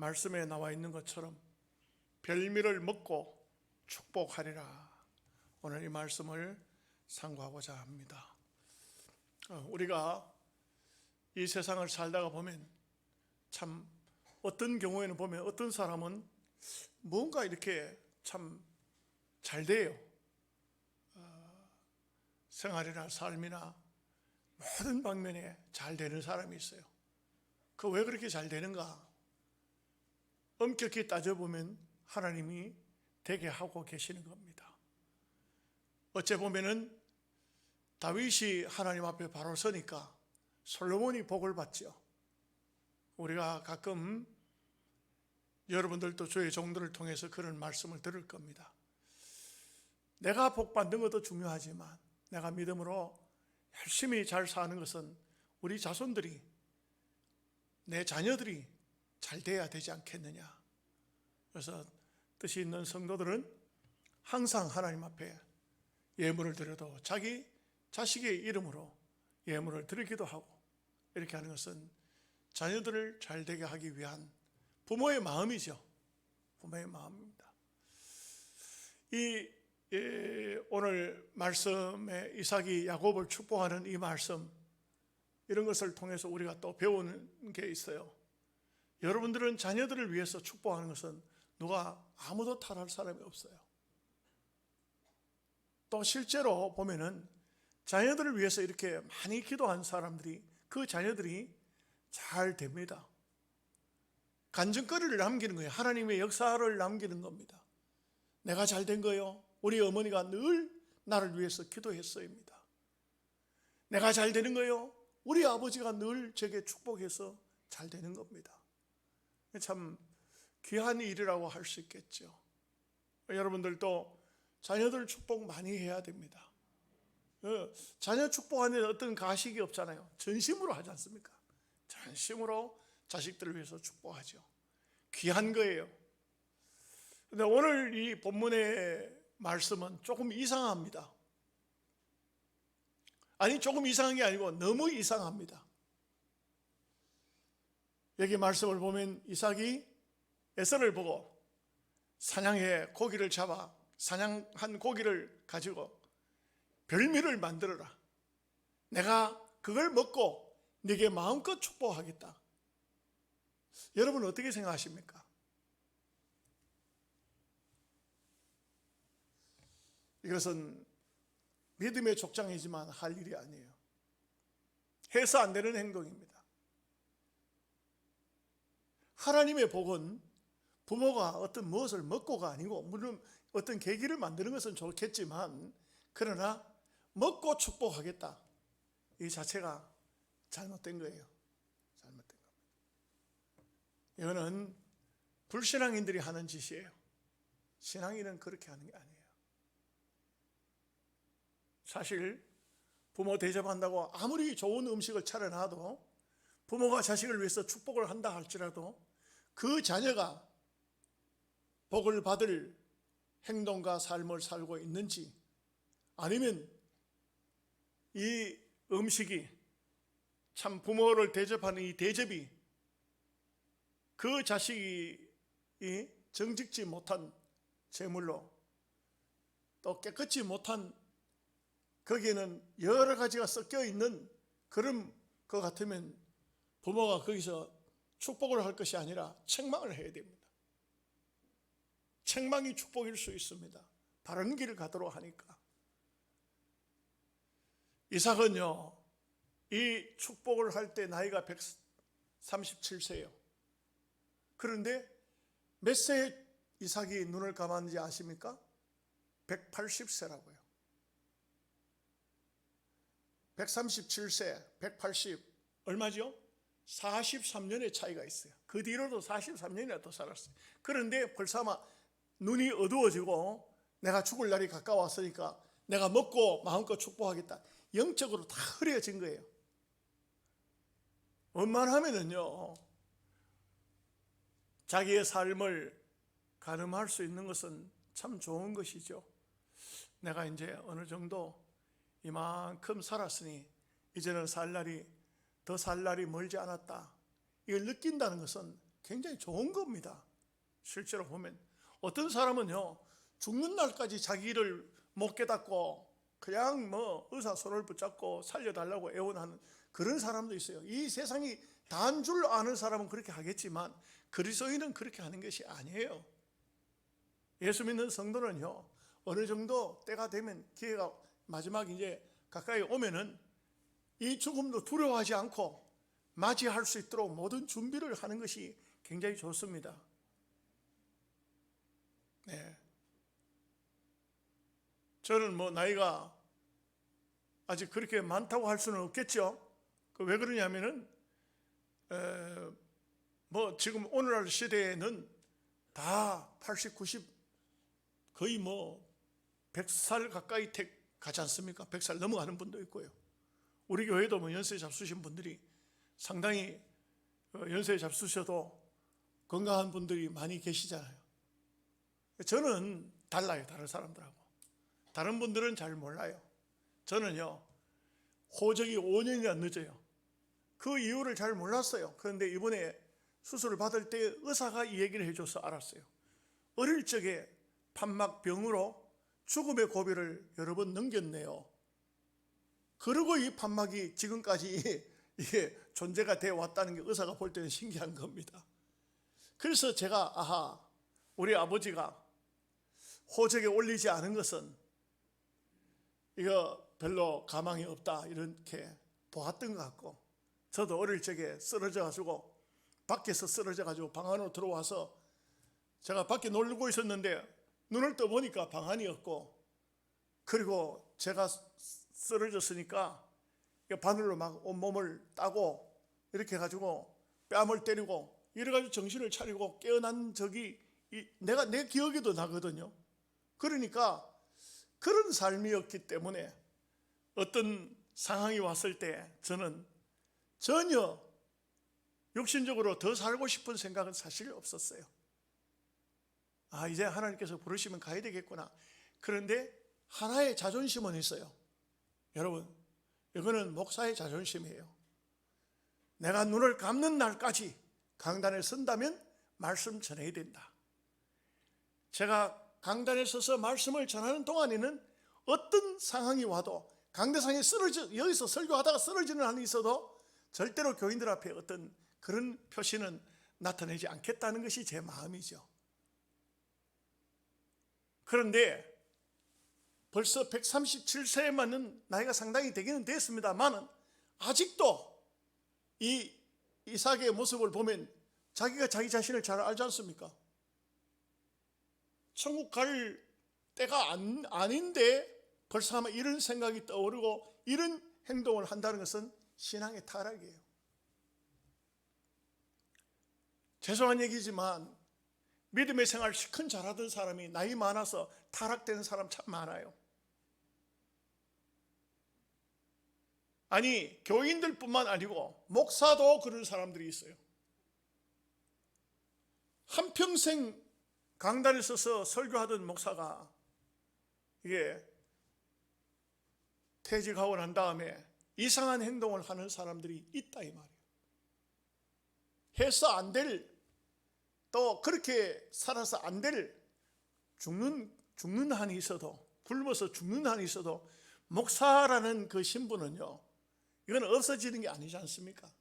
말씀에 나와 있는 것처럼 별미를 먹고 축복하리라. 오늘 이 말씀을 상고하고자 합니다. 우리가 이 세상을 살다가 보면 참 어떤 경우에는 보면 어떤 사람은 뭔가 이렇게 참 잘 돼요. 생활이나 삶이나 모든 방면에 잘 되는 사람이 있어요. 그 왜 그렇게 잘 되는가? 엄격히 따져보면 하나님이 되게 하고 계시는 겁니다. 어째 보면은 다윗이 하나님 앞에 바로 서니까 솔로몬이 복을 받죠. 우리가 가끔 여러분들도 저의 종들을 통해서 그런 말씀을 들을 겁니다. 내가 복 받는 것도 중요하지만 내가 믿음으로 열심히 잘 사는 것은 우리 자손들이, 내 자녀들이 잘 돼야 되지 않겠느냐. 그래서 뜻이 있는 성도들은 항상 하나님 앞에 예물을 드려도 자기 자식의 이름으로 예물을 드리기도 하고, 이렇게 하는 것은 자녀들을 잘 되게 하기 위한 부모의 마음이죠. 부모의 마음입니다. 오늘 말씀에 이삭이 야곱을 축복하는 이 말씀, 이런 것을 통해서 우리가 또 배우는 게 있어요. 여러분들은 자녀들을 위해서 축복하는 것은 누가 아무도 탈할 사람이 없어요. 또 실제로 보면은 자녀들을 위해서 이렇게 많이 기도한 사람들이, 그 자녀들이 잘 됩니다. 간증거리를 남기는 거예요. 하나님의 역사를 남기는 겁니다. 내가 잘 된 거요, 우리 어머니가 늘 나를 위해서 기도했어입니다. 내가 잘 되는 거요, 우리 아버지가 늘 제게 축복해서 잘 되는 겁니다. 참 귀한 일이라고 할 수 있겠죠. 여러분들도 자녀들 축복 많이 해야 됩니다. 자녀 축복하는 데 어떤 가식이 없잖아요. 전심으로 하지 않습니까? 전심으로 자식들을 위해서 축복하죠. 귀한 거예요. 근데 오늘 이 본문의 말씀은 조금 이상합니다. 아니, 조금 이상한 게 아니고 너무 이상합니다. 여기 말씀을 보면 이삭이 에서를 보고 사냥해 고기를 잡아 사냥한 고기를 가지고 별미를 만들어라. 내가 그걸 먹고 네게 마음껏 축복하겠다. 여러분 어떻게 생각하십니까? 이것은 믿음의 족장이지만 할 일이 아니에요. 해서 안 되는 행동입니다. 하나님의 복은 부모가 어떤 무엇을 먹고가 아니고, 물론 어떤 계기를 만드는 것은 좋겠지만, 그러나 먹고 축복하겠다, 이 자체가 잘못된 거예요. 잘못된 겁니다. 이거는 불신앙인들이 하는 짓이에요. 신앙인은 그렇게 하는 게 아니에요. 사실 부모 대접한다고 아무리 좋은 음식을 차려놔도, 부모가 자식을 위해서 축복을 한다 할지라도 그 자녀가 복을 받을 행동과 삶을 살고 있는지, 아니면 이 음식이, 참 부모를 대접하는 이 대접이 그 자식이 정직지 못한 재물로, 또 깨끗이 못한, 거기에는 여러 가지가 섞여 있는 그런 것 같으면 부모가 거기서 축복을 할 것이 아니라 책망을 해야 됩니다. 책망이 축복일 수 있습니다. 바른 길을 가도록 하니까. 이삭은요, 이 축복을 할 때 나이가 137세예요. 그런데 몇 세에 이삭이 눈을 감았는지 아십니까? 180세라고요. 137세, 180, 얼마죠? 43년의 차이가 있어요. 그 뒤로도 43년이나 더 살았어요. 그런데 벌써 아마 눈이 어두워지고 내가 죽을 날이 가까웠으니까 내가 먹고 마음껏 축복하겠다, 영적으로 다 흐려진 거예요. 원만하면은요, 자기의 삶을 가늠할 수 있는 것은 참 좋은 것이죠. 내가 이제 어느 정도 이만큼 살았으니 이제는 더 살 날이 멀지 않았다, 이걸 느낀다는 것은 굉장히 좋은 겁니다. 실제로 보면 어떤 사람은요, 죽는 날까지 자기를 못 깨닫고 그냥 뭐 의사 손을 붙잡고 살려달라고 애원하는 그런 사람도 있어요. 이 세상이 다인 줄 아는 사람은 그렇게 하겠지만 그리스도인은 그렇게 하는 것이 아니에요. 예수 믿는 성도는요, 어느 정도 때가 되면, 기회가 마지막 이제 가까이 오면은 이 죽음도 두려워하지 않고 맞이할 수 있도록 모든 준비를 하는 것이 굉장히 좋습니다. 네. 저는 뭐 나이가 아직 그렇게 많다고 할 수는 없겠죠. 왜 그러냐면은 뭐 지금 오늘날 시대에는 다 80, 90 거의 뭐 100살 가까이 가지 않습니까? 100살 넘어가는 분도 있고요. 우리 교회도 뭐 연세 잡수신 분들이 상당히 연세 잡수셔도 건강한 분들이 많이 계시잖아요. 저는 달라요, 다른 사람들하고. 다른 분들은 잘 몰라요. 저는요, 호적이 5년이나 늦어요. 그 이유를 잘 몰랐어요. 그런데 이번에 수술을 받을 때 의사가 이 얘기를 해줘서 알았어요. 어릴 적에 판막병으로 죽음의 고비를 여러 번 넘겼네요. 그리고 이 판막이 지금까지 이게 존재가 되어 왔다는 게 의사가 볼 때는 신기한 겁니다. 그래서 제가 우리 아버지가 호적에 올리지 않은 것은 이거 별로 가망이 없다 이렇게 보았던 것 같고, 저도 어릴 적에 쓰러져 가지고 밖에서 쓰러져 가지고 방 안으로 들어와서 제가 밖에 놀고 있었는데 눈을 떠보니까 방 안이었고, 그리고 제가 쓰러졌으니까 바늘로 막 온몸을 따고 이렇게 해가지고 뺨을 때리고 이래가지고 정신을 차리고 깨어난 적이 내 기억에도 나거든요. 그러니까 그런 삶이었기 때문에 어떤 상황이 왔을 때 저는 전혀 육신적으로 더 살고 싶은 생각은 사실 없었어요. 이제 하나님께서 부르시면 가야 되겠구나. 그런데 하나의 자존심은 있어요. 여러분, 이거는 목사의 자존심이에요. 내가 눈을 감는 날까지 강단에 선다면 말씀 전해야 된다. 제가 강단에 서서 말씀을 전하는 동안에는 어떤 상황이 와도, 강대상에 여기서 설교하다가 쓰러지는 한이 있어도 절대로 교인들 앞에 어떤 그런 표시는 나타내지 않겠다는 것이 제 마음이죠. 그런데 벌써 137세에 맞는 나이가 상당히 되기는 됐습니다만은 아직도 이 이삭의 모습을 보면 자기가 자기 자신을 잘 알지 않습니까? 천국 갈 때가 아닌데 벌써 아마 이런 생각이 떠오르고 이런 행동을 한다는 것은 신앙의 타락이에요. 죄송한 얘기지만 믿음의 생활 시큰 잘하던 사람이 나이 많아서 타락되는 사람 참 많아요. 아니, 교인들뿐만 아니고 목사도 그런 사람들이 있어요. 한평생 강단에 서서 설교하던 목사가 이게 퇴직하고 난 다음에 이상한 행동을 하는 사람들이 있다 이 말이에요. 해서 안 될, 또 그렇게 살아서 안 될, 죽는 한이 있어도, 굶어서 죽는 한이 있어도 목사라는 그 신분은요, 이건 없어지는 게 아니지 않습니까?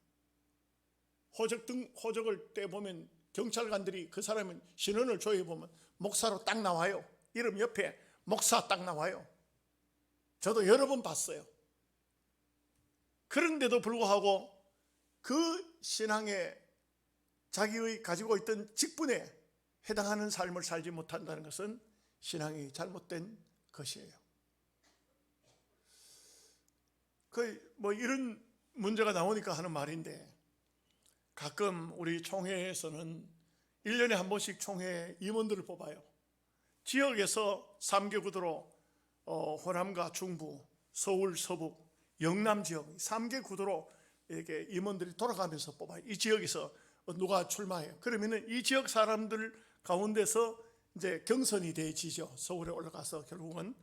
호적을 떼보면 경찰관들이 그 사람은 신원을 조회해보면 목사로 딱 나와요. 이름 옆에 목사 딱 나와요. 저도 여러 번 봤어요. 그런데도 불구하고 그 신앙에 자기의 가지고 있던 직분에 해당하는 삶을 살지 못한다는 것은 신앙이 잘못된 것이에요. 뭐 이런 문제가 나오니까 하는 말인데, 가끔 우리 총회에서는 1년에 한 번씩 총회 임원들을 뽑아요. 지역에서 3개 구도로 호남과 중부, 서울, 서북, 영남 지역 3개 구도로 이렇게 임원들이 돌아가면서 뽑아요. 이 지역에서 누가 출마해요. 그러면은 이 지역 사람들 가운데서 이제 경선이 되지죠. 서울에 올라가서 결국은.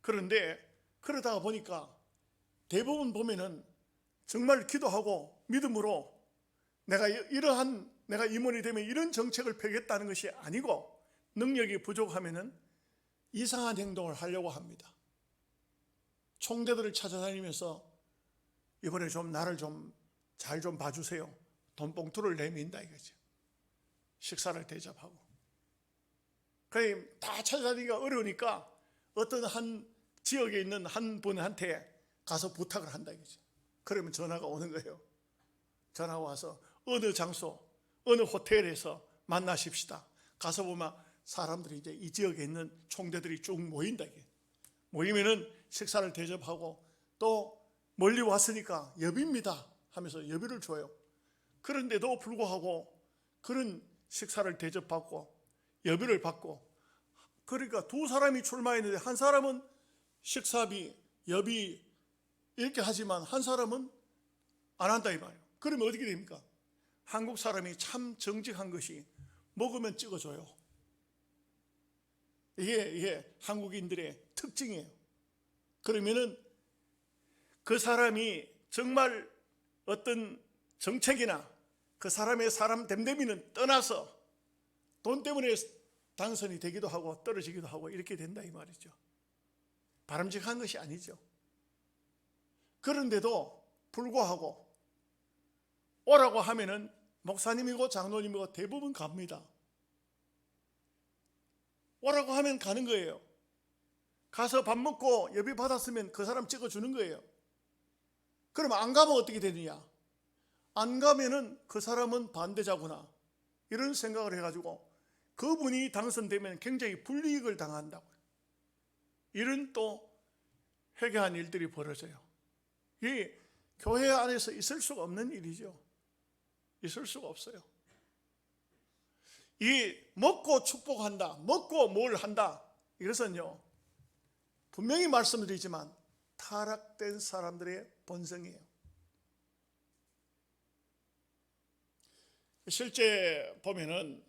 그런데 그러다가 보니까 대부분 보면은 정말 기도하고 믿음으로 내가 이러한 내가 임원이 되면 이런 정책을 펴겠다는 것이 아니고, 능력이 부족하면은 이상한 행동을 하려고 합니다. 총대들을 찾아다니면서 이번에 좀 나를 좀 잘 좀 봐주세요. 돈봉투를 내민다 이거죠. 식사를 대접하고. 그러니까 다 찾아다니기가 어려우니까 어떤 한 지역에 있는 한 분한테 가서 부탁을 한다 이거죠. 그러면 전화가 오는 거예요. 전화가 와서 어느 장소, 어느 호텔에서 만나십시다. 가서 보면 사람들이 이제 이 지역에 있는 총대들이 쭉 모인다 이게. 모이면은 식사를 대접하고, 또 멀리 왔으니까 여비입니다 하면서 여비를 줘요. 그런데도 불구하고 그런 식사를 대접받고 여비를 받고, 그러니까 두 사람이 출마했는데 한 사람은 식사비, 여비 이렇게 하지만 한 사람은 안 한다 이 말이에요. 그러면 어떻게 됩니까? 한국 사람이 참 정직한 것이 먹으면 찍어줘요. 이게 한국인들의 특징이에요. 그러면은 그 사람이 정말 어떤 정책이나 그 사람의 사람 됨됨이는 떠나서 돈 때문에 당선이 되기도 하고 떨어지기도 하고 이렇게 된다 이 말이죠. 바람직한 것이 아니죠. 그런데도 불구하고 오라고 하면은 목사님이고 장로님이고 대부분 갑니다. 오라고 하면 가는 거예요. 가서 밥 먹고 여비 받았으면 그 사람 찍어주는 거예요. 그럼 안 가면 어떻게 되느냐? 안 가면은 그 사람은 반대자구나 이런 생각을 해가지고 그분이 당선되면 굉장히 불이익을 당한다고, 이런 또 회개한 일들이 벌어져요. 이게 교회 안에서 있을 수가 없는 일이죠. 있을 수가 없어요. 이 먹고 축복한다, 먹고 뭘 한다, 이것은요 분명히 말씀드리지만 타락된 사람들의 본성이에요. 실제 보면은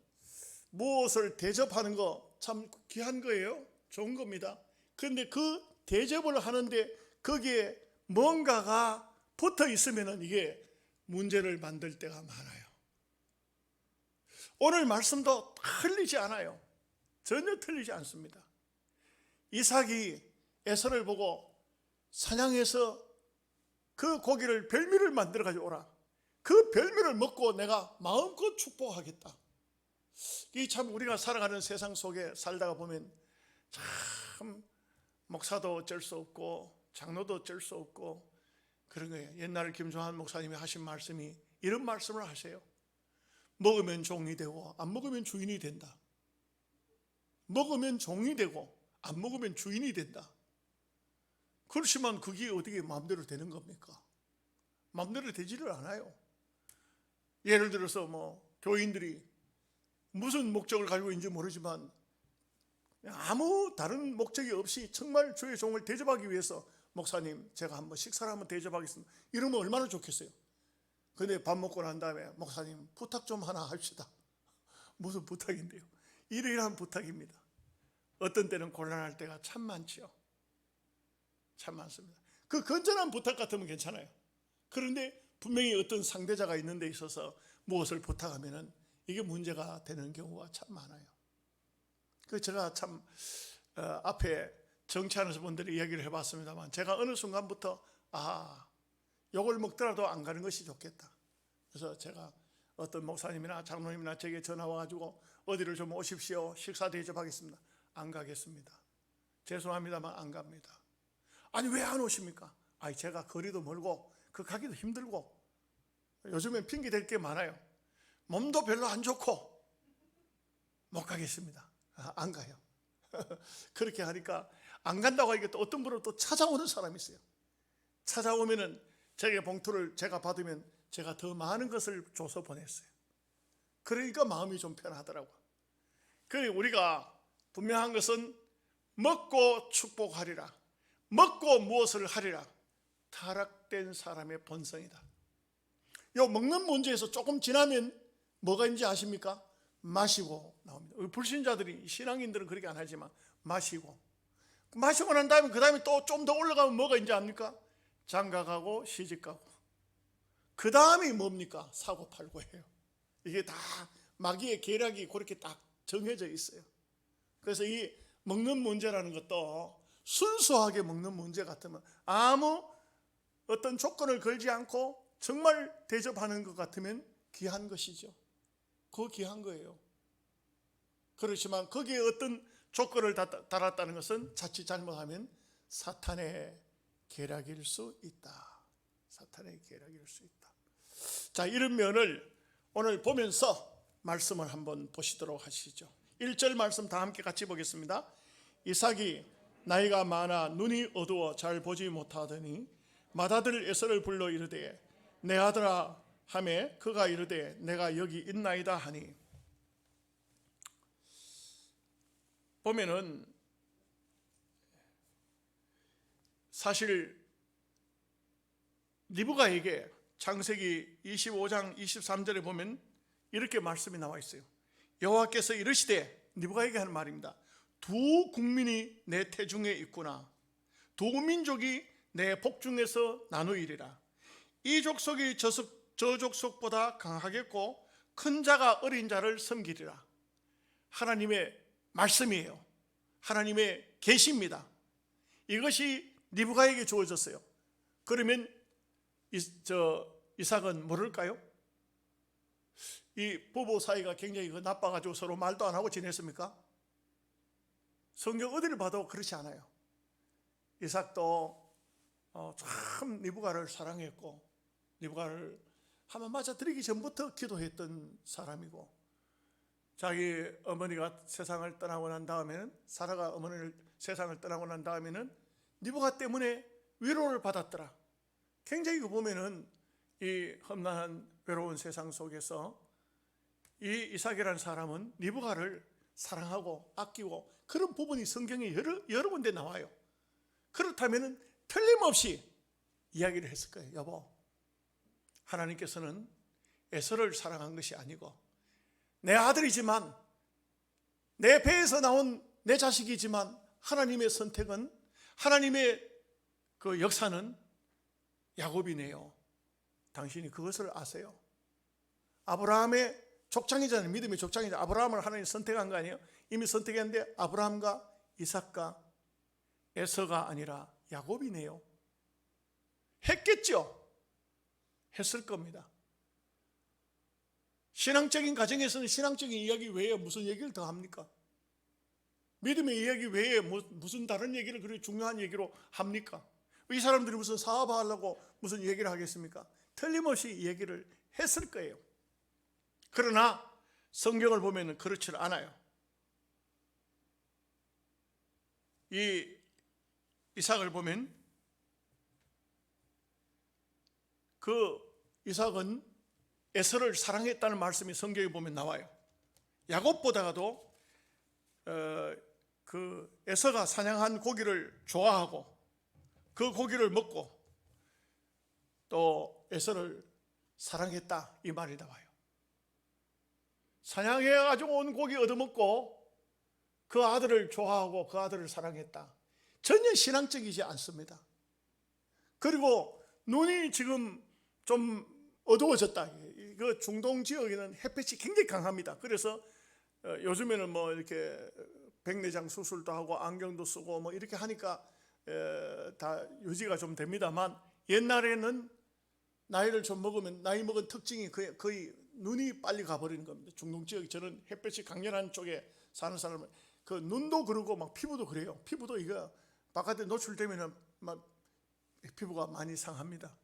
무엇을 대접하는 거 참 귀한 거예요. 좋은 겁니다. 그런데 그 대접을 하는데 거기에 뭔가가 붙어 있으면은 이게 문제를 만들 때가 많아요. 오늘 말씀도 틀리지 않아요. 전혀 틀리지 않습니다. 이삭이 에서를 보고 사냥해서 그 고기를 별미를 만들어 가지고 오라. 그 별미를 먹고 내가 마음껏 축복하겠다. 이 참 우리가 살아가는 세상 속에 살다가 보면 참 목사도 어쩔 수 없고 장로도 어쩔 수 없고 그런 거예요. 옛날 김종환 목사님이 하신 말씀이 이런 말씀을 하세요. 먹으면 종이 되고 안 먹으면 주인이 된다. 먹으면 종이 되고 안 먹으면 주인이 된다. 그렇지만 그게 어떻게 마음대로 되는 겁니까? 마음대로 되지를 않아요. 예를 들어서 교인들이 무슨 목적을 가지고 있는지 모르지만 아무 다른 목적이 없이 정말 주의 종을 대접하기 위해서 목사님 제가 한번 식사를 한번 대접하겠습니다 이러면 얼마나 좋겠어요. 근데 밥 먹고 난 다음에 목사님 부탁 좀 하나 합시다. 무슨 부탁인데요? 이러이러한 부탁입니다. 어떤 때는 곤란할 때가 참 많지요. 참 많습니다. 그 건전한 부탁 같으면 괜찮아요. 그런데 분명히 어떤 상대자가 있는 데 있어서 무엇을 부탁하면은 이게 문제가 되는 경우가 참 많아요. 그 제가 참 앞에 정치하는 분들이 이야기를 해봤습니다만 제가 어느 순간부터 욕을 먹더라도 안 가는 것이 좋겠다. 그래서 제가 어떤 목사님이나 장로님이나 제게 전화 와가지고 어디를 좀 오십시오. 식사 대접하겠습니다. 안 가겠습니다. 죄송합니다만 안 갑니다. 아니 왜 안 오십니까? 제가 거리도 멀고 그 가기도 힘들고 요즘엔 핑계 댈 게 많아요. 몸도 별로 안 좋고 못 가겠습니다. 안 가요. 그렇게 하니까 안 간다고 하니까 또 어떤 분은 또 찾아오는 사람이 있어요. 찾아오면은 제게 봉투를 제가 받으면 제가 더 많은 것을 줘서 보냈어요. 그러니까 마음이 좀 편하더라고요. 그래 우리가 분명한 것은 먹고 축복하리라, 먹고 무엇을 하리라, 타락된 사람의 본성이다. 요 먹는 문제에서 조금 지나면 뭐가 있는지 아십니까? 마시고 나옵니다. 불신자들이, 신앙인들은 그렇게 안 하지만 마시고 난 다음에 그 다음에 또 좀 더 올라가면 뭐가 있는지 압니까? 장가가고 시집가고 그 다음이 뭡니까? 사고 팔고 해요. 이게 다 마귀의 계략이 그렇게 딱 정해져 있어요. 그래서 이 먹는 문제라는 것도 순수하게 먹는 문제 같으면 아무 어떤 조건을 걸지 않고 정말 대접하는 것 같으면 귀한 것이죠. 그거 귀한 거예요. 그렇지만 거기에 어떤 조건을 달았다는 것은 자칫 잘못하면 사탄의 계략일 수 있다. 사탄의 계략일 수 있다. 자, 이런 면을 오늘 보면서 말씀을 한번 보시도록 하시죠. 1절 말씀 다 함께 같이 보겠습니다. 이삭이 나이가 많아 눈이 어두워 잘 보지 못하더니 맏아들 에서를 불러 이르되 내 아들아 하매 그가 이르되 내가 여기 있나이다 하니. 보면은 사실 리브가에게 창세기 25장 23절에 보면 이렇게 말씀이 나와 있어요. 여호와께서 이르시되, 리브가에게 하는 말입니다. 두 국민이 내 태중에 있구나. 두 민족이 내 복중에서 나누이리라. 이 족속이 저 족속보다 강하겠고 큰 자가 어린 자를 섬기리라. 하나님의 말씀이에요. 하나님의 계시입니다. 이것이 리브가에게 주어졌어요. 그러면 이삭은 모를까요? 이 부부 사이가 굉장히 나빠가지고 서로 말도 안 하고 지냈습니까? 성경 어디를 봐도 그렇지 않아요. 이삭도 참 리브가를 사랑했고, 리브가를 한번 맞아들이기 전부터 기도했던 사람이고, 자기 어머니가 세상을 떠나고 난 다음에는, 사라가 어머니를 세상을 떠나고 난 다음에는 리브가 때문에 위로를 받았더라. 굉장히 보면은 이 험난한 외로운 세상 속에서 이 이삭이라는 사람은 리브가를 사랑하고 아끼고, 그런 부분이 성경에 여러 군데 나와요. 그렇다면 틀림없이 이야기를 했을 거예요. 여보, 하나님께서는 에서를 사랑한 것이 아니고 내 아들이지만, 내 배에서 나온 내 자식이지만, 하나님의 선택은, 하나님의 그 역사는 야곱이네요. 당신이 그것을 아세요? 아브라함의 족장이잖아요. 믿음의 족장이잖아요. 아브라함을 하나님 선택한 거 아니에요? 이미 선택했는데 아브라함과 이삭과 에서가 아니라 야곱이네요. 했겠죠? 했을 겁니다. 신앙적인 가정에서는 신앙적인 이야기 외에 무슨 얘기를 더 합니까? 믿음의 이야기 외에 무슨 다른 얘기를 그렇게 중요한 얘기로 합니까? 이 사람들이 무슨 사업하려고 무슨 얘기를 하겠습니까? 틀림없이 얘기를 했을 거예요. 그러나 성경을 보면 그렇지 않아요. 이 이삭을 보면 그 이삭은 에서를 사랑했다는 말씀이 성경에 보면 나와요. 야곱보다도 그 에서가 사냥한 고기를 좋아하고 그 고기를 먹고 또 에서를 사랑했다, 이 말이 나와요. 사냥해가지고 온 고기 얻어먹고 그 아들을 좋아하고 그 아들을 사랑했다. 전혀 신앙적이지 않습니다. 그리고 눈이 지금 좀 어두워졌다. 그 중동 지역에는 햇빛이 굉장히 강합니다. 그래서 요즘에는 뭐 이렇게 백내장 수술도 하고 안경도 쓰고 뭐 이렇게 하니까 다 유지가 좀 됩니다만, 옛날에는 나이를 좀 먹으면 나이 먹은 특징이 거의 눈이 빨리 가버리는 겁니다. 중동 지역, 저는 햇볕이 강렬한 쪽에 사는 사람은 그 눈도 그러고 막 피부도 그래요. 피부도 이거 바깥에 노출되면 막 피부가 많이 상합니다.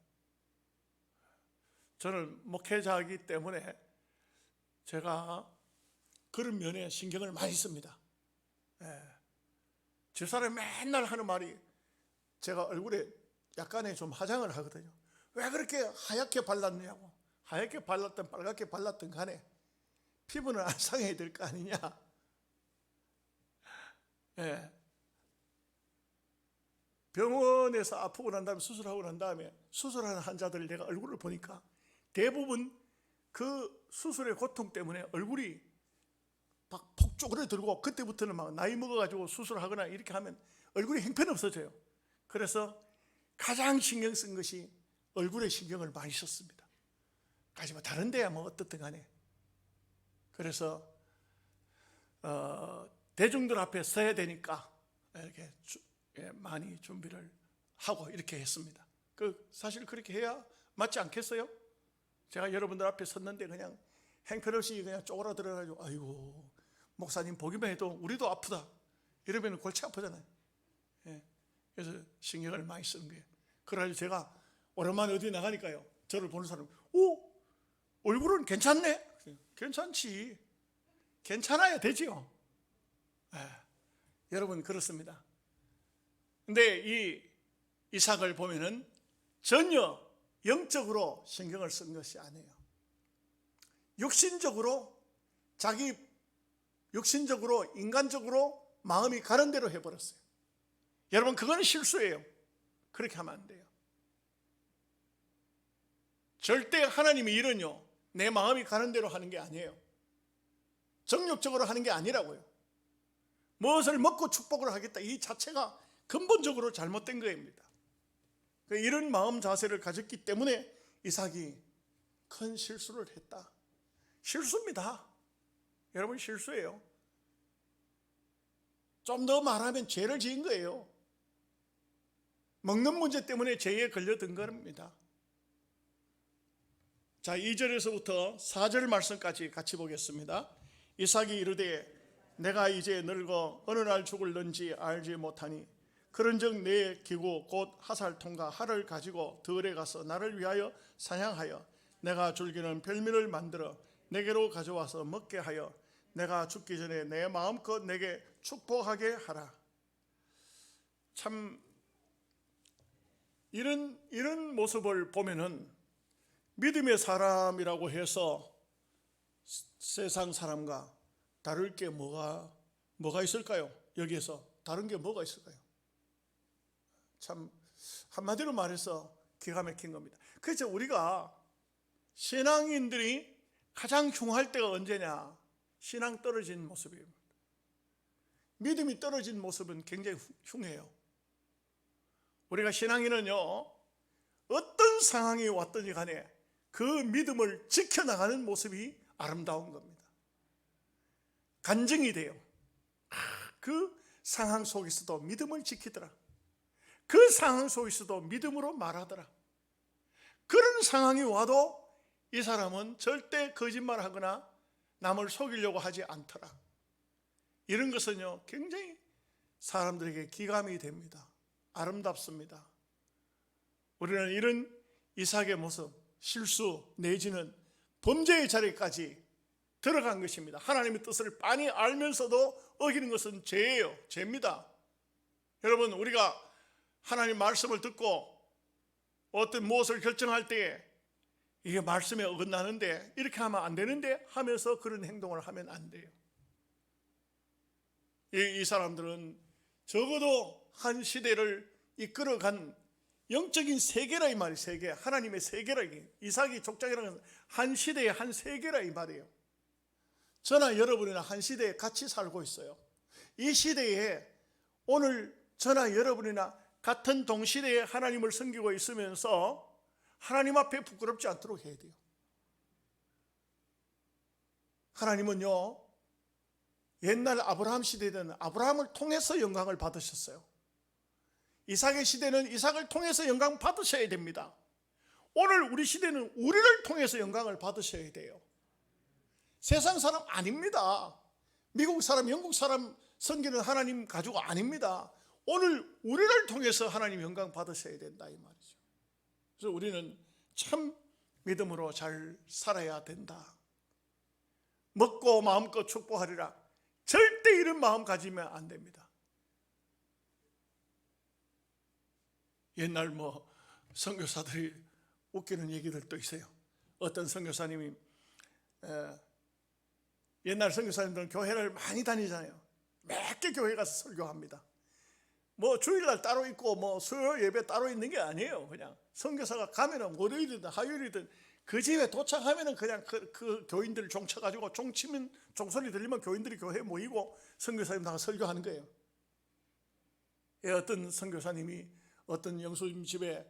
저는 목회자이기 때문에 제가 그런 면에 신경을 많이 씁니다. 저 사람이 맨날 하는 말이, 제가 얼굴에 약간의 좀 화장을 하거든요. 왜 그렇게 하얗게 발랐느냐고. 하얗게 발랐든 빨갛게 발랐든 간에 피부는 안 상해야 될 거 아니냐. 병원에서 아프고 난 다음에, 수술하고 난 다음에 수술하는 환자들 내가 얼굴을 보니까 대부분 그 수술의 고통 때문에 얼굴이 막 폭 쪼그려들고, 그때부터는 막 나이 먹어가지고 수술하거나 이렇게 하면 얼굴이 형편없어져요. 그래서 가장 신경 쓴 것이 얼굴에 신경을 많이 썼습니다. 하지만 다른 데야 뭐 어떻든 간에 그래서 대중들 앞에 서야 되니까 이렇게 많이 준비를 하고 이렇게 했습니다. 사실 그렇게 해야 맞지 않겠어요? 제가 여러분들 앞에 섰는데 그냥 행편없이 그냥 쪼그라들어가지고 아이고 목사님 보기만 해도 우리도 아프다 이러면 골치 아프잖아요. 그래서 신경을 많이 쓰는 거예요. 그래가지고 제가 오랜만에 어디 나가니까요, 저를 보는 사람, 오, 얼굴은 괜찮네? 괜찮지. 괜찮아야 되지요. 여러분 그렇습니다. 근데 이 이삭을 보면은 전혀 영적으로 신경을 쓴 것이 아니에요. 육신적으로 인간적으로 마음이 가는 대로 해버렸어요. 여러분 그건 실수예요. 그렇게 하면 안 돼요. 절대 하나님의 일은요, 내 마음이 가는 대로 하는 게 아니에요. 정욕적으로 하는 게 아니라고요. 무엇을 먹고 축복을 하겠다, 이 자체가 근본적으로 잘못된 거입니다. 이런 마음 자세를 가졌기 때문에 이삭이 큰 실수를 했다. 실수입니다. 여러분 실수예요. 좀 더 말하면 죄를 지은 거예요. 먹는 문제 때문에 죄에 걸려든 겁니다. 자, 2절에서부터 4절 말씀까지 같이 보겠습니다. 이삭이 이르되 내가 이제 늙어 어느 날 죽을는지 알지 못하니 그런즉 내 기구 곧 하살통과 활을 가지고 들에 가서 나를 위하여 사냥하여 내가 줄기는 별미를 만들어 내게로 가져와서 먹게 하여 내가 죽기 전에 내 마음껏 내게 축복하게 하라. 참 이런 모습을 보면은 믿음의 사람이라고 해서 세상 사람과 다를 게 뭐가 있을까요? 여기에서 다른 게 뭐가 있을까요? 참 한마디로 말해서 기가 막힌 겁니다. 그래서 우리가 신앙인들이 가장 흉할 때가 언제냐? 신앙 떨어진 모습입니다. 믿음이 떨어진 모습은 굉장히 흉해요. 우리가 신앙인은요, 어떤 상황이 왔든지 간에 그 믿음을 지켜나가는 모습이 아름다운 겁니다. 간증이 돼요. 그 상황 속에서도 믿음을 지키더라. 그 상황 속에서도 믿음으로 말하더라. 그런 상황이 와도 이 사람은 절대 거짓말하거나 남을 속이려고 하지 않더라. 이런 것은요, 굉장히 사람들에게 기감이 됩니다. 아름답습니다. 우리는 이런 이삭의 모습, 실수 내지는 범죄의 자리까지 들어간 것입니다. 하나님의 뜻을 빤히 알면서도 어기는 것은 죄예요. 죄입니다. 여러분, 우리가 하나님 말씀을 듣고 어떤 무엇을 결정할 때에 이게 말씀에 어긋나는데 이렇게 하면 안 되는데 하면서 그런 행동을 하면 안 돼요. 이 사람들은 적어도 한 시대를 이끌어간 영적인 세계라 이 말이에요. 세계, 하나님의 세계라. 이삭이 족장이라는 한 시대의 한 세계라 이 말이에요. 저나 여러분이나 한 시대에 같이 살고 있어요. 이 시대에 오늘 저나 여러분이나 같은 동시대에 하나님을 섬기고 있으면서 하나님 앞에 부끄럽지 않도록 해야 돼요. 하나님은요, 옛날 아브라함 시대에는 아브라함을 통해서 영광을 받으셨어요. 이삭의 시대는 이삭을 통해서 영광 받으셔야 됩니다. 오늘 우리 시대는 우리를 통해서 영광을 받으셔야 돼요. 세상 사람 아닙니다. 미국 사람, 영국 사람 섬기는 하나님 가지고 아닙니다. 오늘 우리를 통해서 하나님 영광 받으셔야 된다 이 말이죠. 그래서 우리는 참 믿음으로 잘 살아야 된다. 먹고 마음껏 축복하리라. 절대 이런 마음 가지면 안 됩니다. 옛날 선교사들이 웃기는 얘기들도 있어요. 어떤 선교사님이 옛날 선교사님들은 교회를 많이 다니잖아요. 몇 개 교회 가서 설교합니다. 주일날 따로 있고 수요 예배 따로 있는 게 아니에요. 그냥 선교사가 가면은 월요일이든 화요일이든 그 집에 도착하면은 그냥 그 교인들 종쳐가지고 종치면 종소리 들리면 교인들이 교회에 모이고 선교사님 나가 설교하는 거예요. 어떤 선교사님이 어떤 영수님 집에,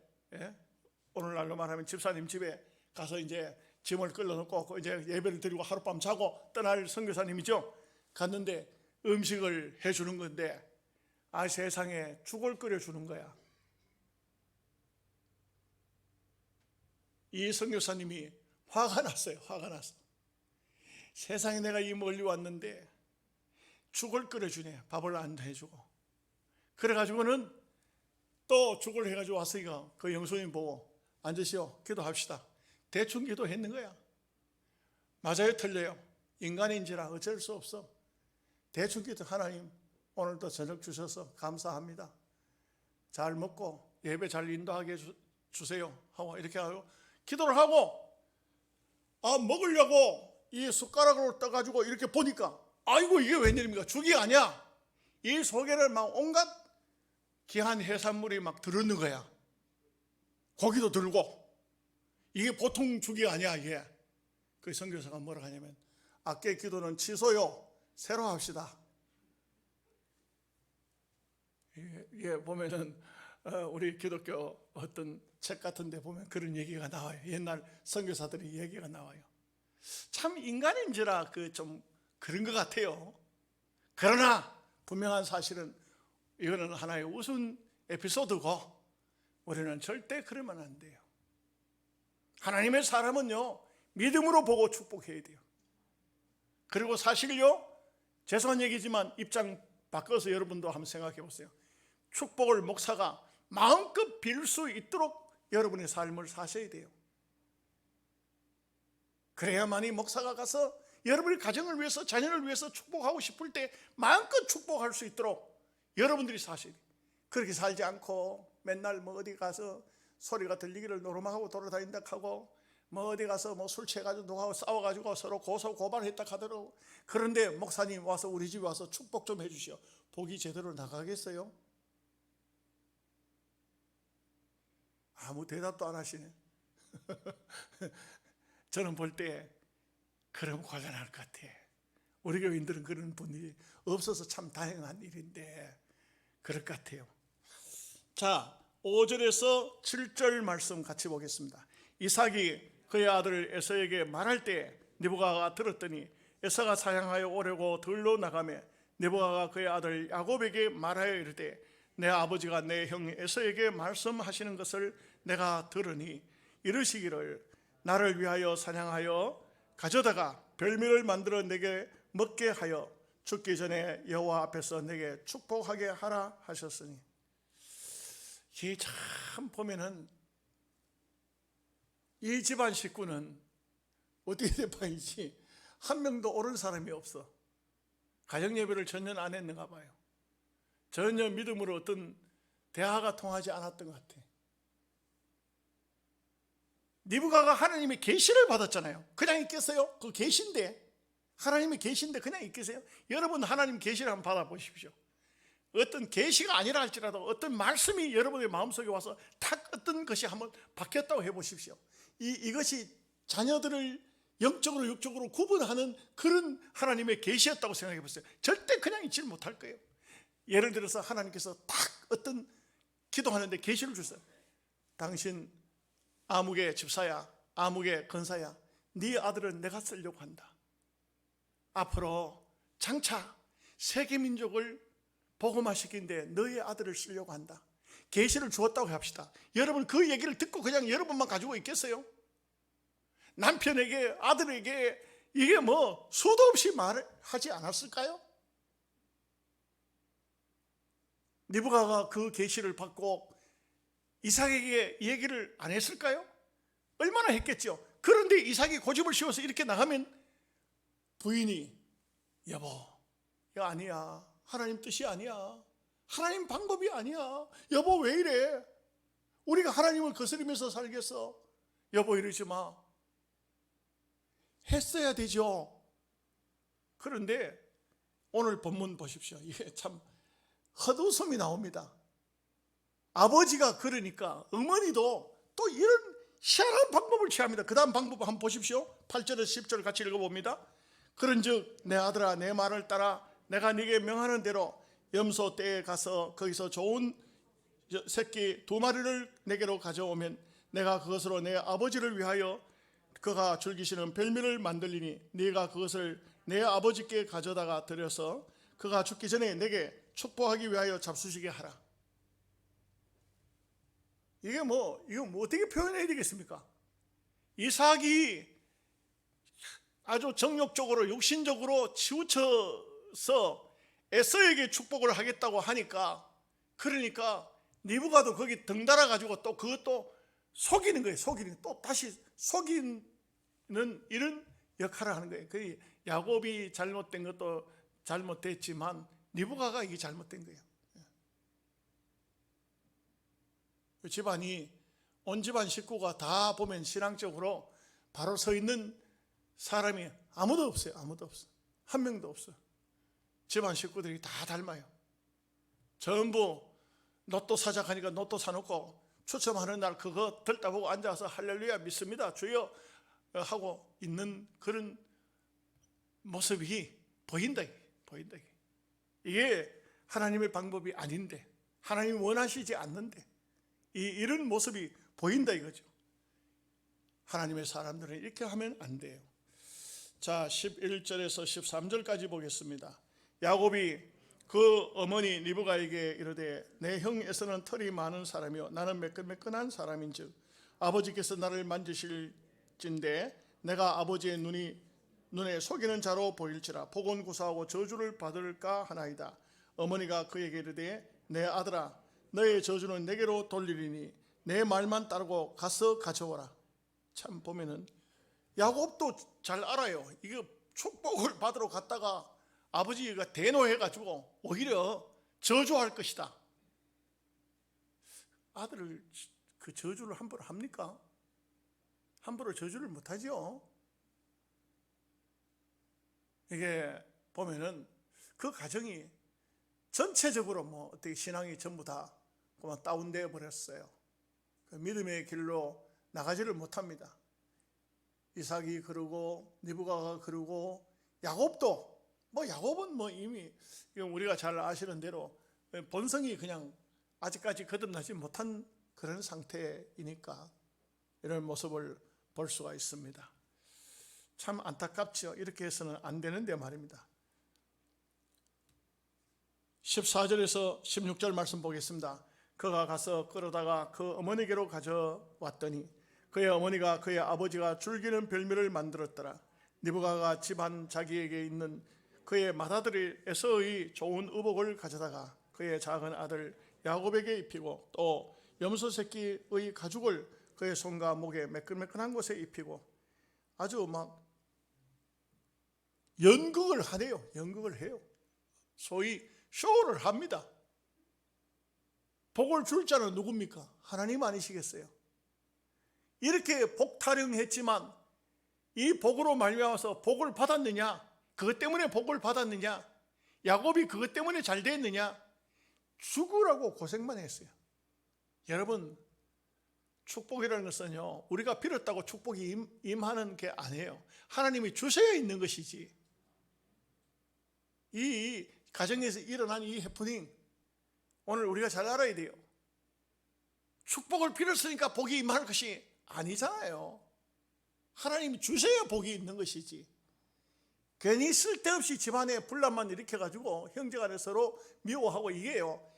오늘날로 말하면 집사님 집에 가서 이제 짐을 끌어놓고 이제 예배를 드리고 하룻밤 자고 떠날 선교사님이죠. 갔는데 음식을 해주는 건데 세상에 죽을 끓여주는 거야. 이 선교사님이 화가 났어요. 화가 났어. 세상에 내가 이 멀리 왔는데 죽을 끓여주네. 밥을 안 해주고. 그래가지고는 또 죽을 해가지고 왔으니까 그 영수님 보고 앉으시오. 기도합시다. 대충 기도했는 거야. 맞아요, 틀려요? 인간인지라 어쩔 수 없어. 대충 기도. 하나님 오늘도 저녁 주셔서 감사합니다. 잘 먹고 예배 잘 인도하게 주세요 하고 이렇게 하고 기도를 하고 먹으려고 이 숟가락으로 떠가지고 이렇게 보니까 아이고 이게 웬일입니까? 죽이 아니야. 이 속에는 막 온갖 귀한 해산물이 막 들어있는 거야. 고기도 들고. 이게 보통 죽이 아니야 이게. 그 선교사가 뭐라 하냐면 아께 기도는 취소요. 새로 합시다. 이게 보면은 우리 기독교 어떤 책 같은 데 보면 그런 얘기가 나와요. 옛날 선교사들이 얘기가 나와요. 참 인간인지라 좀 그런 것 같아요. 그러나 분명한 사실은 이거는 하나의 웃은 에피소드고 우리는 절대 그러면 안 돼요. 하나님의 사람은요 믿음으로 보고 축복해야 돼요. 그리고 사실요 죄송한 얘기지만 입장 바꿔서 여러분도 한번 생각해 보세요. 축복을 목사가 마음껏 빌 수 있도록 여러분의 삶을 사셔야 돼요. 그래야만이 목사가 가서 여러분의 가정을 위해서 자녀를 위해서 축복하고 싶을 때 마음껏 축복할 수 있도록 여러분들이 사셔야 돼요. 그렇게 살지 않고 맨날 어디 가서 소리가 들리기를 노름하고 돌아다닌다 하고 어디 가서 술 취해가지고 누구하고 싸워가지고 서로 고소 고발했다 하더라고. 그런데 목사님 와서 우리 집에 와서 축복 좀 해주시오. 복이 제대로 나가겠어요? 아무 대답도 안 하시네. 저는 볼 때 그럼 화가 날 것 같아. 우리 교인들은 그런 분이 없어서 참 다행한 일인데 그럴 것 같아요. 자, 5절에서 7절 말씀 같이 보겠습니다. 이삭이 그의 아들 에서에게 말할 때 느부가가 들었더니 에서가 사냥하여 오려고 들로 나가매 느부가가 그의 아들 야곱에게 말하여 이르되 내 아버지가 내 형 에서에게 말씀하시는 것을 내가 들으니 이르시기를 나를 위하여 사냥하여 가져다가 별미를 만들어 내게 먹게 하여 죽기 전에 여호와 앞에서 내게 축복하게 하라 하셨으니. 이 참 보면은 이 집안 식구는 어떻게 된 바인지 한 명도 옳은 사람이 없어. 가정예배를 전혀 안 했는가 봐요. 전혀 믿음으로 어떤 대화가 통하지 않았던 것 같아. 느부가가 하나님의 계시를 받았잖아요. 그냥 있겠어요? 그 계시인데, 하나님의 계시인데 그냥 있겠어요? 여러분 하나님 계시를 한번 받아보십시오. 어떤 계시가 아니라 할지라도 어떤 말씀이 여러분의 마음속에 와서 탁 어떤 것이 한번 바뀌었다고 해보십시오. 이것이 자녀들을 영적으로 육적으로 구분하는 그런 하나님의 계시였다고 생각해 보세요. 절대 그냥 있지를 못할 거예요. 예를 들어서 하나님께서 딱 어떤 기도하는데 계시를 주세요. 당신 아무개 집사야, 아무개 건사야, 네 아들은 내가 쓰려고 한다. 앞으로 장차 세계 민족을 복음화시키는데 너의 아들을 쓰려고 한다. 계시를 주었다고 합시다. 여러분 그 얘기를 듣고 그냥 여러분만 가지고 있겠어요? 남편에게 아들에게 이게 수도 없이 말하지 않았을까요? 느부가가 그 계시를 받고 이삭에게 얘기를 안 했을까요? 얼마나 했겠죠. 그런데 이삭이 고집을 씌워서 이렇게 나가면 부인이 여보 이거 아니야. 하나님 뜻이 아니야. 하나님 방법이 아니야. 여보 왜 이래? 우리가 하나님을 거스르면서 살겠어. 여보 이러지 마. 했어야 되죠. 그런데 오늘 본문 보십시오. 이게 참 헛웃음이 나옵니다. 아버지가 그러니까 어머니도 또 이런 희한한 방법을 취합니다. 그 다음 방법 한번 보십시오. 8절에서 10절 같이 읽어봅니다. 그런즉 내 아들아 내 말을 따라 내가 네게 명하는 대로 염소 떼에 가서 거기서 좋은 새끼 2마리를 내게로 가져오면 내가 그것으로 내 아버지를 위하여 그가 즐기시는 별미를 만들리니 네가 그것을 내 아버지께 가져다가 드려서 그가 죽기 전에 내게 축복하기 위하여 잡수시게 하라. 이거 뭐 어떻게 표현해야 되겠습니까? 이삭이 아주 정욕적으로 육신적으로 치우쳐서 에서에게 축복을 하겠다고 하니까, 그러니까 리브가도 거기 덩달아 가지고 또 그것도 속이는 거예요. 또 다시 속이는 이런 역할을 하는 거예요. 그 야곱이 잘못된 것도 잘못됐지만 리브가가 이게 잘못된 거예요. 집안이 온 집안 식구가 다 보면 신앙적으로 바로 서 있는 사람이 아무도 없어요. 아무도 없어. 한 명도 없어. 집안 식구들이 다 닮아요. 전부 로또 사자 하니까 로또 사놓고 추첨하는 날 그거 들다 보고 앉아서 할렐루야 믿습니다 주여 하고 있는 그런 모습이 보인다. 이게 하나님의 방법이 아닌데, 하나님이 원하시지 않는데 이런 모습이 보인다 이거죠. 하나님의 사람들은 이렇게 하면 안 돼요. 자, 11절에서 13절까지 보겠습니다. 야곱이 그 어머니 리브가에게 이르되 내 형 에서는 털이 많은 사람이요 나는 매끈매끈한 사람인즉 아버지께서 나를 만지실진대 내가 아버지의 눈에 속이는 자로 보일지라 보곤구사하고 저주를 받을까 하나이다. 어머니가 그에게 이르되 내 아들아 너의 저주는 내게로 돌리리니 내 말만 따르고 가서 가져오라. 참 보면은 야곱도 잘 알아요. 이거 축복을 받으러 갔다가 아버지가 대노해가지고 오히려 저주할 것이다. 아들을 그 저주를 함부로 합니까? 함부로 저주를 못하죠. 이게 보면은 그 가정이 전체적으로 뭐 어떻게 신앙이 전부 다 그만 다운되어 버렸어요. 그 믿음의 길로 나가지를 못합니다. 이삭이 그러고 리브가가 그러고 야곱도 야곱은 이미 우리가 잘 아시는 대로 본성이 그냥 아직까지 거듭나지 못한 그런 상태이니까 이런 모습을 볼 수가 있습니다. 참 안타깝죠. 이렇게 해서는 안 되는데 말입니다. 14절에서 16절 말씀 보겠습니다. 그가 가서 끌어다가 그 어머니께로 가져왔더니 그의 어머니가 그의 아버지가 즐기는 별미를 만들었더라. 리브가가 집안 자기에게 있는 그의 맏아들이 에서의 좋은 의복을 가져다가 그의 작은 아들 야곱에게 입히고 또 염소 새끼의 가죽을 그의 손과 목에 매끈매끈한 곳에 입히고 아주 막 연극을 하네요. 연극을 해요. 소위 쇼를 합니다. 복을 줄 자는 누굽니까? 하나님 아니시겠어요? 이렇게 복 타령했지만 이 복으로 말미암아서 복을 받았느냐? 그것 때문에 복을 받았느냐? 야곱이 그것 때문에 잘 됐느냐? 죽으라고 고생만 했어요. 여러분, 축복이라는 것은요, 우리가 빌었다고 축복이 임하는 게 아니에요. 하나님이 주셔야 있는 것이지. 이 가정에서 일어난 이 해프닝, 오늘 우리가 잘 알아야 돼요. 축복을 빌었으니까 복이 임할 것이 아니잖아요. 하나님이 주셔야 복이 있는 것이지. 괜히 쓸데없이 집안에 분란만 일으켜가지고 형제간에 서로 미워하고 이게요,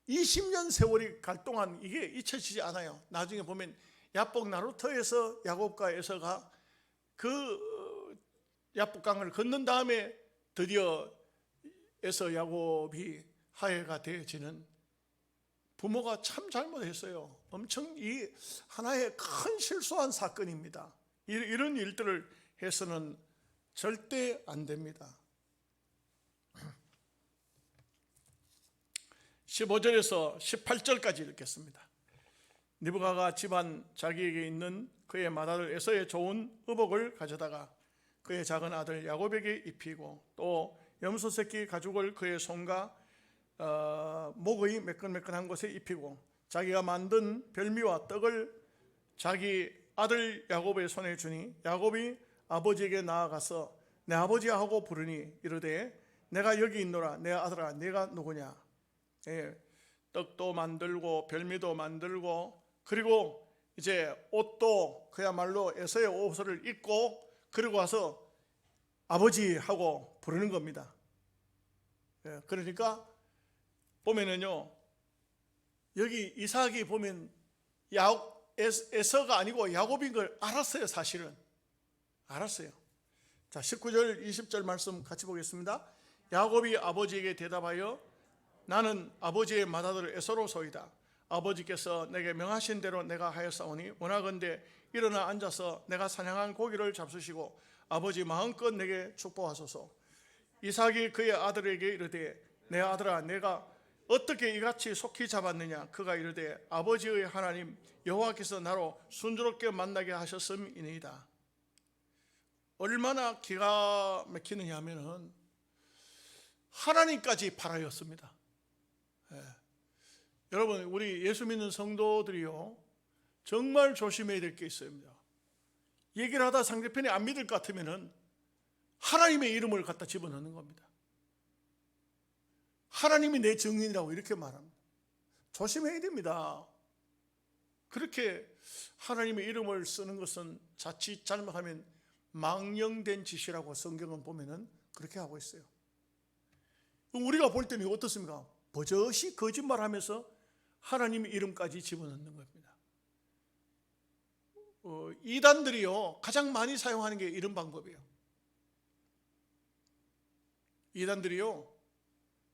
20년 세월이 갈 동안 이게 잊혀지지 않아요. 나중에 보면 야복 나루터에서 야곱과 에서가 그 야복강을 건넌 다음에 드디어 에서 야곱이 화해가 되어지는, 부모가 참 잘못했어요. 엄청 이 하나의 큰 실수한 사건입니다. 이런 일들을 해서는 절대 안 됩니다. 15절에서 18절까지 읽겠습니다. 리브가가 집안 자기에게 있는 그의 맏아들 에서의 좋은 의복을 가져다가 그의 작은 아들 야곱에게 입히고 또 염소 새끼 가죽을 그의 손과 목의 매끈매끈한 곳에 입히고 자기가 만든 별미와 떡을 자기 아들 야곱의 손에 주니 야곱이 아버지에게 나아가서 내 아버지야 하고 부르니 이르되 내가 여기 있노라. 내 아들아 내가 누구냐. 떡도 만들고 별미도 만들고 그리고 이제 옷도 그야말로 에서의 옷을 입고 그리고 와서 아버지하고 부르는 겁니다. 그러니까 보면은요, 여기 이삭이 보면 에서가 아니고 야곱인 걸 알았어요. 사실은 알았어요. 자, 19절 20절 말씀 같이 보겠습니다. 야곱이 아버지에게 대답하여 나는 아버지의 맏아들 에서로소이다. 아버지께서 내게 명하신 대로 내가 하였사오니 원하건대 일어나 앉아서 내가 사냥한 고기를 잡수시고 아버지 마음껏 내게 축복하소서. 이삭이 그의 아들에게 이르되 내 아들아 내가 어떻게 이같이 속히 잡았느냐. 그가 이르되 아버지의 하나님 여호와께서 나로 순조롭게 만나게 하셨음이니이다. 얼마나 기가 막히느냐 하면은 하나님까지 바라였습니다. 여러분, 우리 예수 믿는 성도들이요, 정말 조심해야 될 게 있습니다. 얘기를 하다 상대편이 안 믿을 것 같으면은 하나님의 이름을 갖다 집어넣는 겁니다. 하나님이 내 증인이라고 이렇게 말합니다. 조심해야 됩니다. 그렇게 하나님의 이름을 쓰는 것은 자칫 잘못하면 망령된 짓이라고 성경은 보면은 그렇게 하고 있어요. 우리가 볼 때는 어떻습니까? 버젓이 거짓말하면서 하나님의 이름까지 집어넣는 겁니다. 이단들이요, 가장 많이 사용하는 게 이런 방법이에요. 이단들이요,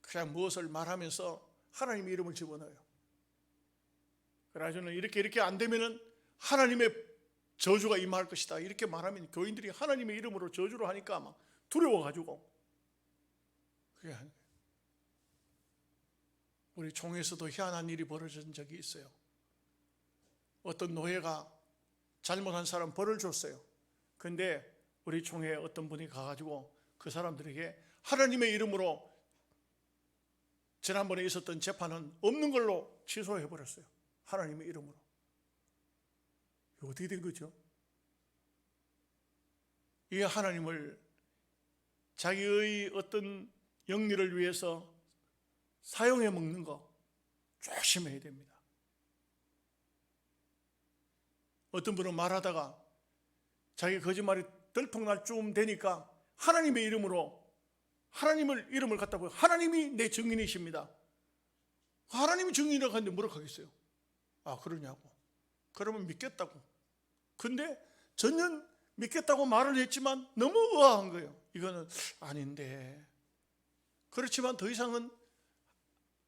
그냥 무엇을 말하면서 하나님의 이름을 집어넣어요. 그래서 이렇게 안 되면은 하나님의 저주가 임할 것이다 이렇게 말하면 교인들이 하나님의 이름으로 저주를 하니까 막 두려워가지고 그게 하는 거예요. 우리 총회에서도 희한한 일이 벌어진 적이 있어요. 어떤 노예가 잘못한 사람 벌을 줬어요. 근데 우리 총회에 어떤 분이 가가지고 그 사람들에게 하나님의 이름으로 지난번에 있었던 재판은 없는 걸로 취소해버렸어요. 하나님의 이름으로. 어떻게 된 거죠? 이 하나님을 자기의 어떤 영리를 위해서 사용해 먹는 거 조심해야 됩니다. 어떤 분은 말하다가 자기 거짓말이 들통날 쯤 되니까 하나님의 이름으로 하나님을 이름을 갖다 보여 하나님이 내 증인이십니다. 하나님이 증인이라고 하는데 뭐라고 하겠어요? 아, 그러냐고. 그러면 믿겠다고. 근데 전혀 믿겠다고 말을 했지만 너무 의아한 거예요. 이거는 아닌데. 그렇지만 더 이상은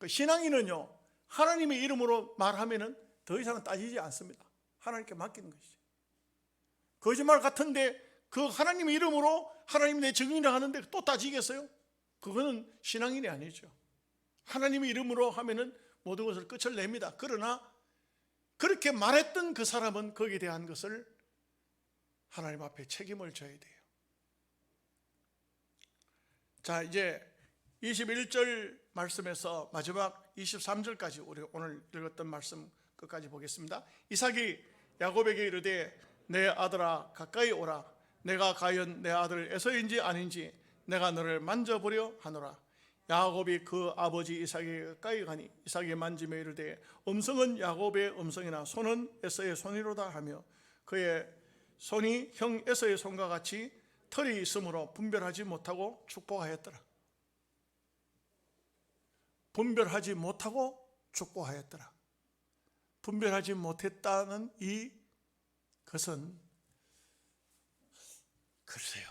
신앙인은요, 하나님의 이름으로 말하면은 더 이상은 따지지 않습니다. 하나님께 맡기는 것이죠. 거짓말 같은데 그 하나님의 이름으로 하나님 내 증인이라 하는데 또 따지겠어요? 그거는 신앙인이 아니죠. 하나님의 이름으로 하면은 모든 것을 끝을 냅니다. 그러나 그렇게 말했던 그 사람은 거기에 대한 것을 하나님 앞에 책임을 져야 돼요. 자, 이제 21절 말씀에서 마지막 23절까지 우리 오늘 읽었던 말씀 끝까지 보겠습니다. 이삭이 야곱에게 이르되 내 아들아 가까이 오라. 내가 과연 내 아들 에서인지 아닌지 내가 너를 만져보려 하노라. 야곱이 그 아버지 이삭에게 가까이 가니 이삭이 만지며 이르되 음성은 야곱의 음성이나 손은 에서의 손이로다 하며 그의 손이 형 에서의 손과 같이 털이 있으므로 분별하지 못하고 축복하였더라. 분별하지 못하고 축복하였더라. 분별하지 못했다는 이것은 글쎄요,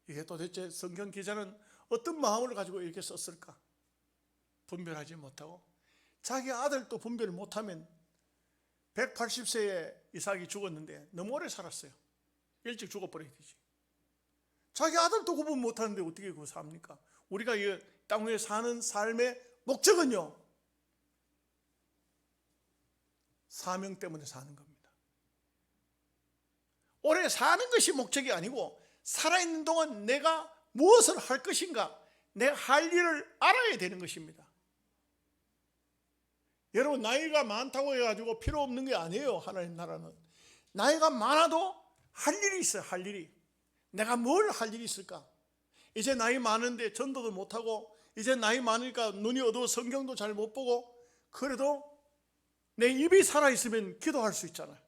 이게 도대체 성경 기자는 어떤 마음을 가지고 이렇게 썼을까? 분별하지 못하고 자기 아들도 분별 못하면 180세에 이삭이 죽었는데 너무 오래 살았어요. 일찍 죽어버려야 되지. 자기 아들도 구분 못하는데 어떻게 그거 삽니까? 우리가 이 땅 위에 사는 삶의 목적은요, 사명 때문에 사는 겁니다. 오래 사는 것이 목적이 아니고 살아있는 동안 내가 무엇을 할 것인가, 내가 할 일을 알아야 되는 것입니다. 여러분, 나이가 많다고 해가지고 필요 없는 게 아니에요. 하나님 나라는 나이가 많아도 할 일이 있어요. 할 일이. 내가 뭘 할 일이 있을까? 이제 나이 많은데 전도도 못하고 이제 나이 많으니까 눈이 어두워 성경도 잘 못 보고 그래도 내 입이 살아있으면 기도할 수 있잖아요.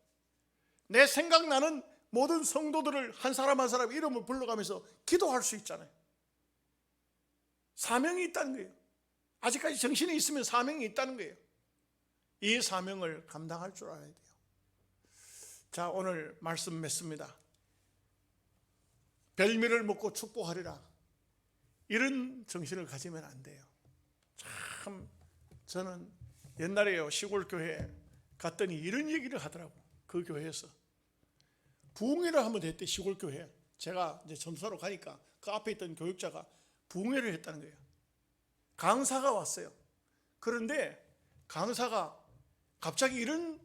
내 생각나는 모든 성도들을 한 사람 한 사람 이름을 불러가면서 기도할 수 있잖아요. 사명이 있다는 거예요. 아직까지 정신이 있으면 사명이 있다는 거예요. 이 사명을 감당할 줄 알아야 돼요. 자, 오늘 말씀 맺습니다. 별미를 먹고 축복하리라, 이런 정신을 가지면 안 돼요. 참, 저는 옛날에요, 시골 교회 갔더니 이런 얘기를 하더라고. 그 교회에서 부흥회를 한번 했대. 시골 교회, 제가 이제 점사로 가니까 그 앞에 있던 교육자가 부흥회를 했다는 거예요. 강사가 왔어요. 그런데 강사가 갑자기 이런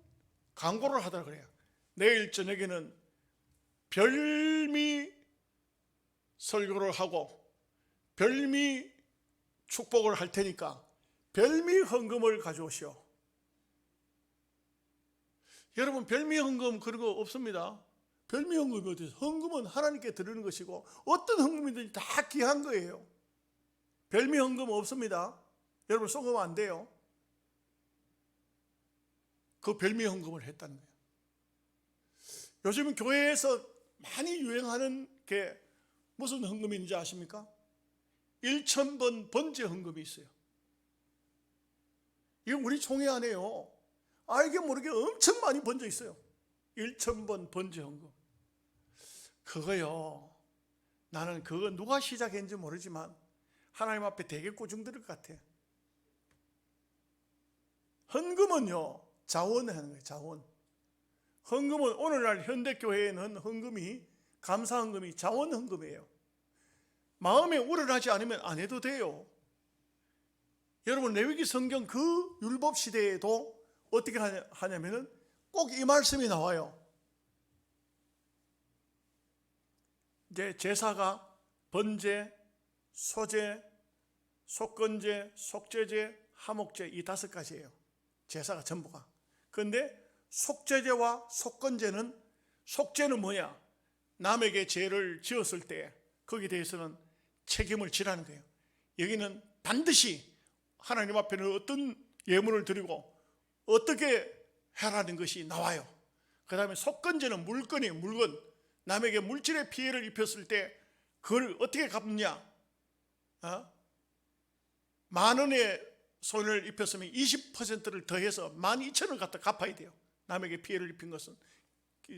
광고를 하더라 그래요. 내일 저녁에는 별미 설교를 하고 별미 축복을 할 테니까 별미 헌금을 가져오시오. 여러분, 별미 헌금 그런 거 없습니다. 별미 헌금이 어디서? 헌금은 하나님께 드리는 것이고 어떤 헌금이든지 다 귀한 거예요. 별미 헌금 없습니다. 여러분, 속으면 안 돼요. 그 별미 헌금을 했다는 거예요. 요즘 교회에서 많이 유행하는 게 무슨 헌금인지 아십니까? 1,000번 번제 헌금이 있어요. 이거 우리 총회 안에요, 알게 모르게 엄청 많이 번져 있어요. 1,000번 번제 헌금. 그거요, 나는 그거 누가 시작했는지 모르지만 하나님 앞에 되게 꾸중들을 것 같아. 헌금은요, 자원하는 거예요. 자원. 헌금은 오늘날 현대교회에는 헌금이, 감사헌금이 자원헌금이에요. 마음에 우러나지 않으면 안 해도 돼요. 여러분, 레위기 성경 그 율법 시대에도 어떻게 하냐면은 꼭 이 말씀이 나와요. 이제 제사가 번제, 소제, 속건제, 속죄제, 화목제, 이 5가지예요. 제사가 전부가. 그런데 속죄제와 속건제는, 속죄는 뭐야? 남에게 죄를 지었을 때 거기에 대해서는 책임을 지라는 거예요. 여기는 반드시 하나님 앞에는 어떤 예물을 드리고 어떻게 해라는 것이 나와요. 그 다음에 속건제는 물건이에요. 물건. 남에게 물질의 피해를 입혔을 때 그걸 어떻게 갚느냐? 10,000원의 손해를 입혔으면 20%를 더해서 12,000원 갖다 갚아야 돼요. 남에게 피해를 입힌 것은.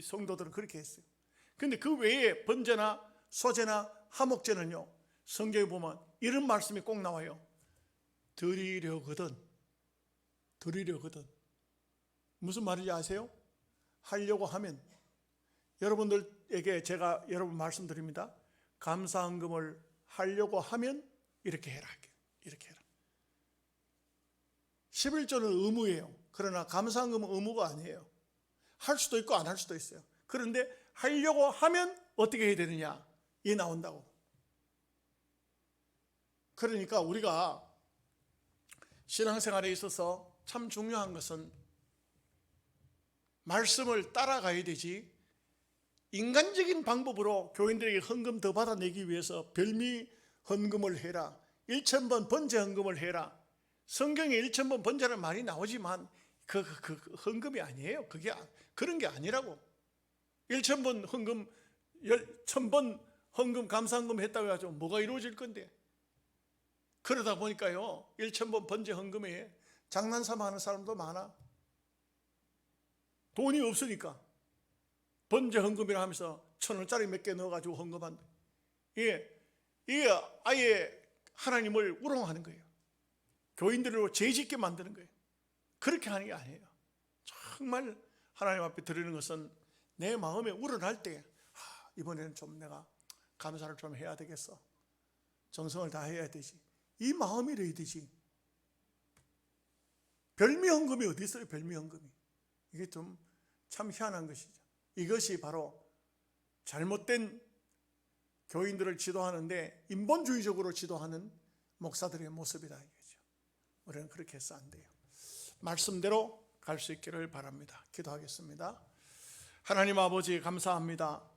성도들은 그렇게 했어요. 그런데 그 외에 번제나 소제나 화목제는요, 성경에 보면 이런 말씀이 꼭 나와요. 드리려거든. 드리려거든. 무슨 말인지 아세요? 하려고 하면, 여러분들에게 제가 여러분 말씀드립니다. 감사헌금을 하려고 하면 이렇게 해라. 이렇게 해라. 11조는 의무예요. 그러나 감사헌금은 의무가 아니에요. 할 수도 있고 안 할 수도 있어요. 그런데 하려고 하면 어떻게 해야 되느냐, 이 나온다고. 그러니까 우리가 신앙생활에 있어서 참 중요한 것은 말씀을 따라가야 되지, 인간적인 방법으로 교인들에게 헌금 더 받아내기 위해서 별미 헌금을 해라, 1,000번 번제 헌금을 해라. 성경에 1,000번 번제라는 말이 나오지만 그 헌금이 아니에요. 그게 그런 게 아니라고. 1,000번 헌금, 1,000번 헌금, 감사헌금 했다고 해가지고 뭐가 이루어질 건데. 그러다 보니까요, 1,000번 번제 헌금에 장난삼아 하는 사람도 많아. 돈이 없으니까 번제 헌금이라 하면서 1,000원짜리 몇 개 넣어가지고 헌금한다. 이게 아예 하나님을 우롱하는 거예요. 교인들로 죄짓게 만드는 거예요. 그렇게 하는 게 아니에요. 정말 하나님 앞에 드리는 것은 내 마음에 우러날 때, 이번에는 좀 내가 감사를 좀 해야 되겠어, 정성을 다해야 되지, 이 마음이 이래야 되지. 별미헌금이 어디 있어요? 별미헌금이. 이게 좀 참 희한한 것이죠. 이것이 바로 잘못된 교인들을 지도하는데 인본주의적으로 지도하는 목사들의 모습이다 이거죠. 우리는 그렇게 해서 안 돼요. 말씀대로 갈 수 있기를 바랍니다. 기도하겠습니다. 하나님 아버지, 감사합니다.